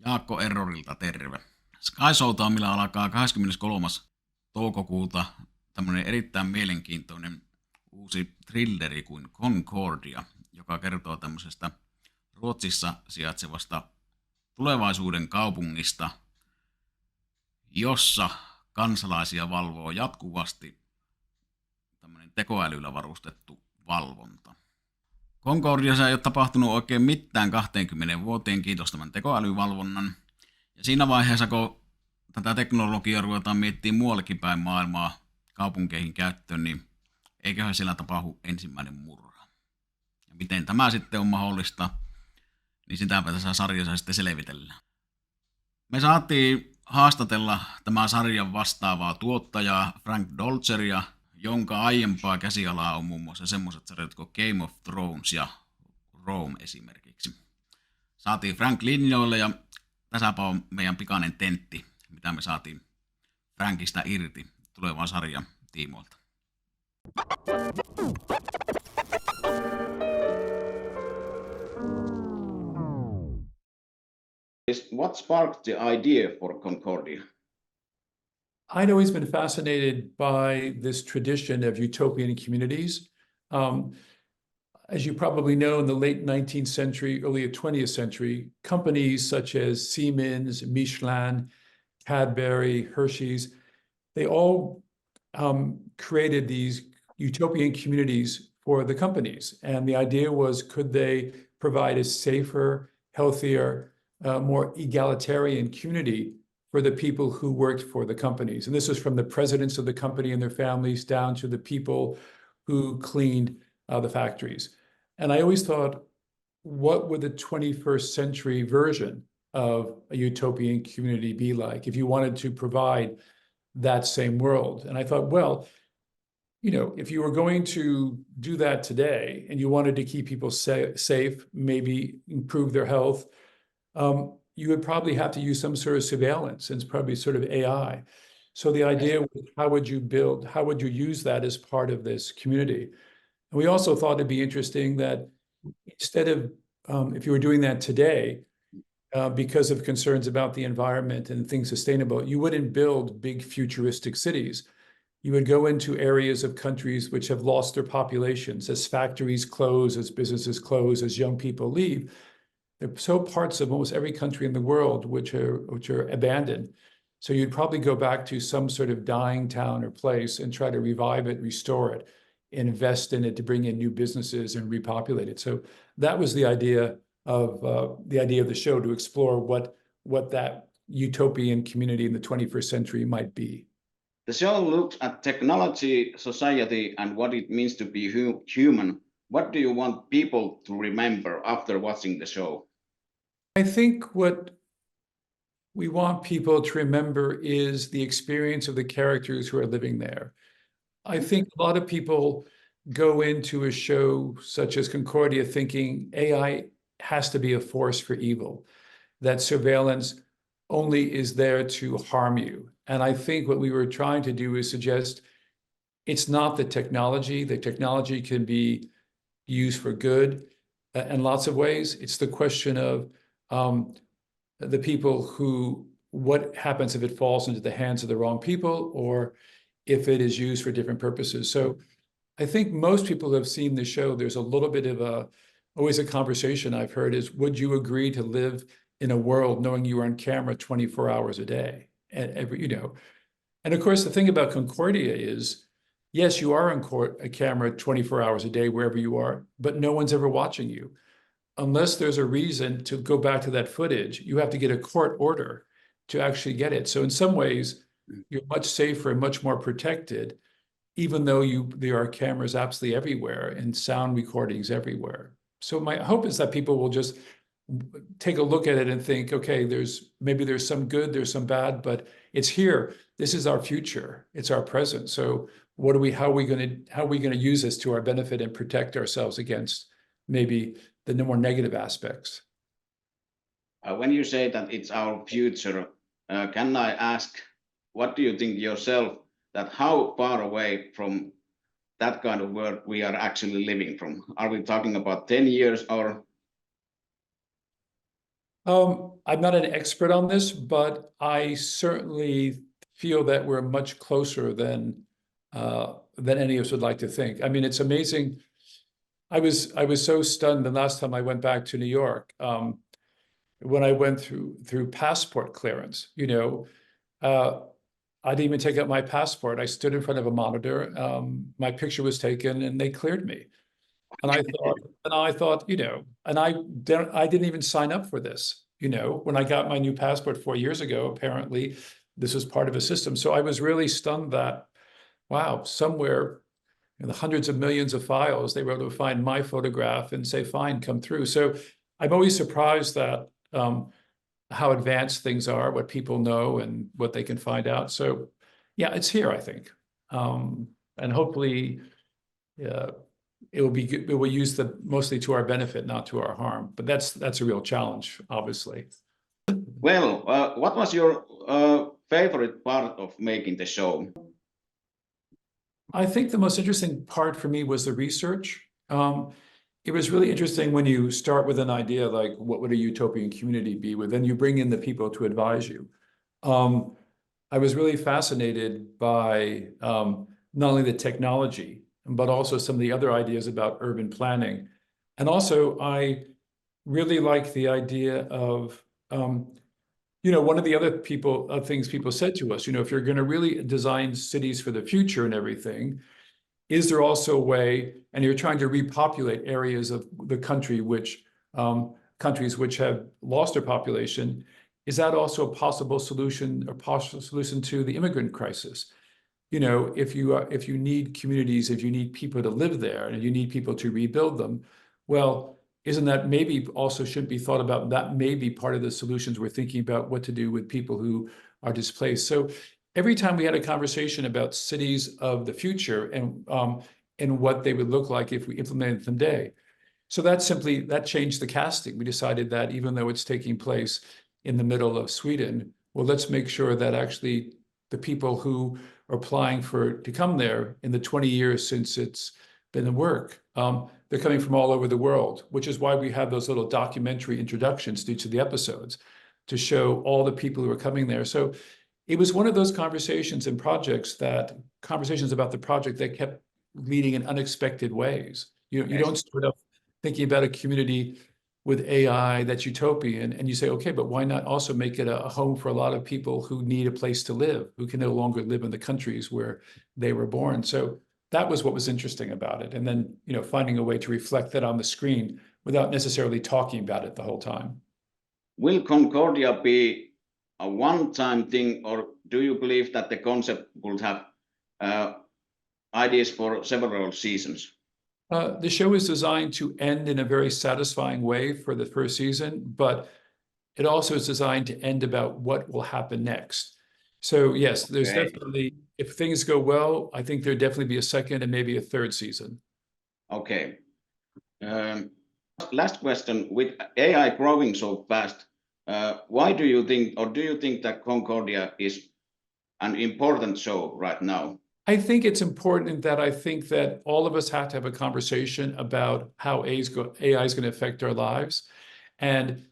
Jaakko Errorilta terve. Sky Showtimeilla alkaa 23. toukokuuta tämmöinen erittäin mielenkiintoinen uusi thrilleri kuin Concordia, joka kertoo tämmöisestä Ruotsissa sijaitsevasta tulevaisuuden kaupungista, jossa kansalaisia valvoo jatkuvasti tämmöinen tekoälyllä varustettu valvonta. Concordiassa ei ole tapahtunut oikein mitään 20 vuoteen, kiitos tämän tekoälyvalvonnan. Ja siinä vaiheessa, kun tätä teknologiaa ruvetaan miettimään muuallekin päin maailmaa kaupunkeihin käyttöön, niin eiköhän siellä tapahdu ensimmäinen murha. Ja miten tämä sitten on mahdollista, niin sitäpä tässä sarjassa sitten selvitellään. Me saatiin haastatella tämän sarjan vastaavaa tuottajaa Frank Doelgeria, jonka aiempaa käsialaa on muun muassa semmoiset sarjat kuin Game of Thrones ja Rome esimerkiksi. Saatiin Frank linjoille ja tässäpä on meidän pikainen tentti, mitä me saatiin Frankista irti tulevan sarjan tiimoilta. What sparked the idea for Concordia? I'd always been fascinated by this tradition of utopian communities. As you probably know, in the late 19th century, early 20th century, companies such as Siemens, Michelin, Cadbury, Hershey's, they all created these utopian communities for the companies. And the idea was, could they provide a safer, healthier, more egalitarian community for the people who worked for the companies. And this was from the presidents of the company and their families down to the people who cleaned the factories. And I always thought, what would the 21st century version of a utopian community be like if you wanted to provide that same world? And I thought, well, you know, if you were going to do that today and you wanted to keep people safe, maybe improve their health, you would probably have to use some sort of surveillance, and it's probably sort of AI. So the idea was, how would you use that as part of this community? And we also thought it'd be interesting that instead of, if you were doing that today, because of concerns about the environment and things sustainable, you wouldn't build big futuristic cities. You would go into areas of countries which have lost their populations as factories close, as businesses close, as young people leave. There are so parts of almost every country in the world which are abandoned. So you'd probably go back to some sort of dying town or place and try to revive it, restore it, invest in it to bring in new businesses and repopulate it. So that was the idea of the show, to explore what that utopian community in the 21st century might be. The show looks at technology, society, and what it means to be human. What do you want people to remember after watching the show? I think what we want people to remember is the experience of the characters who are living there. I think a lot of people go into a show such as Concordia thinking AI has to be a force for evil, that surveillance only is there to harm you. And I think what we were trying to do is suggest it's not the technology. The technology can be used for good in lots of ways. It's the question of the people who, what happens if it falls into the hands of the wrong people, or if it is used for different purposes. So I think most people have seen the show. There's a little bit of always a conversation I've heard is, would you agree to live in a world knowing you are on camera 24 hours a day? And and of course, the thing about Concordia is, yes, you are on a camera 24 hours a day, wherever you are, but no one's ever watching you. Unless there's a reason to go back to that footage, you have to get a court order to actually get it. So in some ways, you're much safer and much more protected, even though there are cameras absolutely everywhere and sound recordings everywhere. So my hope is that people will just take a look at it and think, okay, maybe there's some good, there's some bad, but it's here. This is our future. It's our present. So how are we going to use this to our benefit and protect ourselves against maybe the more negative aspects? When you say that it's our future, can I ask, what do you think yourself, that how far away from that kind of world we are actually living from? Are we talking about 10 years or? I'm not an expert on this, but I certainly feel that we're much closer than any of us would like to think. I mean, it's amazing. I was so stunned the last time I went back to New York, when I went through passport clearance. I didn't even take out my passport. I stood in front of a monitor. My picture was taken, and they cleared me. And I thought, and I didn't even sign up for this. When I got my new passport 4 years ago, apparently this was part of a system. So I was really stunned that, wow, somewhere in the hundreds of millions of files, they were able to find my photograph and say, fine, come through. So I'm always surprised that how advanced things are, what people know and what they can find out. So yeah, it's here, I think. And hopefully it will be good. It will use mostly to our benefit, not to our harm. But that's a real challenge, obviously. Well, what was your favorite part of making the show? I think the most interesting part for me was the research. It was really interesting when you start with an idea like, what would a utopian community be? Well, then you bring in the people to advise you. I was really fascinated by not only the technology, but also some of the other ideas about urban planning. And also, I really like the idea of, one of the other things people said to us, if you're going to really design cities for the future and everything, is there also a way, and you're trying to repopulate areas of the country countries which have lost their population, is that also a possible solution to the immigrant crisis? If you need communities, if you need people to live there, and you need people to rebuild them, well, isn't that maybe also should be thought about? That may be part of the solutions we're thinking about what to do with people who are displaced. So every time we had a conversation about cities of the future and what they would look like if we implemented them today. So that changed the casting. We decided that even though it's taking place in the middle of Sweden, well, let's make sure that actually the people who are applying to come there in the 20 years since it's been in work, they're coming from all over the world, which is why we have those little documentary introductions to each of the episodes to show all the people who are coming there. So it was one of those conversations and conversations about the project that kept leading in unexpected ways. You don't start off thinking about a community with AI that's utopian, and you say, okay, but why not also make it a home for a lot of people who need a place to live, who can no longer live in the countries where they were born? So that was what was interesting about it. And then, finding a way to reflect that on the screen without necessarily talking about it the whole time. Will Concordia be a one-time thing, or do you believe that the concept would have ideas for several seasons? The show is designed to end in a very satisfying way for the first season, but it also is designed to end about what will happen next. So yes, there's definitely, if things go well, I think there'd definitely be a second and maybe a third season. Okay. Last question, with AI growing so fast, why do you think that Concordia is an important show right now? I think it's important that I think that all of us have to have a conversation about how AI is going to affect our lives. And,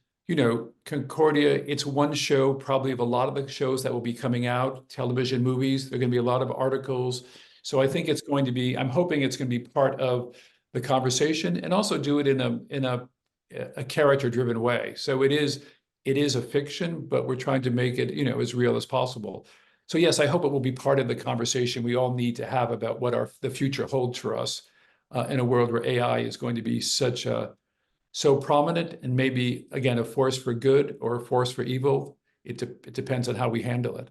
Concordia, it's one show probably of a lot of the shows that will be coming out, television, movies. There are going to be a lot of articles. So I think I'm hoping it's going to be part of the conversation, and also do it in a character-driven way. So it is a fiction, but we're trying to make it, as real as possible. So yes, I hope it will be part of the conversation we all need to have about what the future holds for us in a world where AI is going to be so prominent, and maybe, again, a force for good or a force for evil. It depends on how we handle it.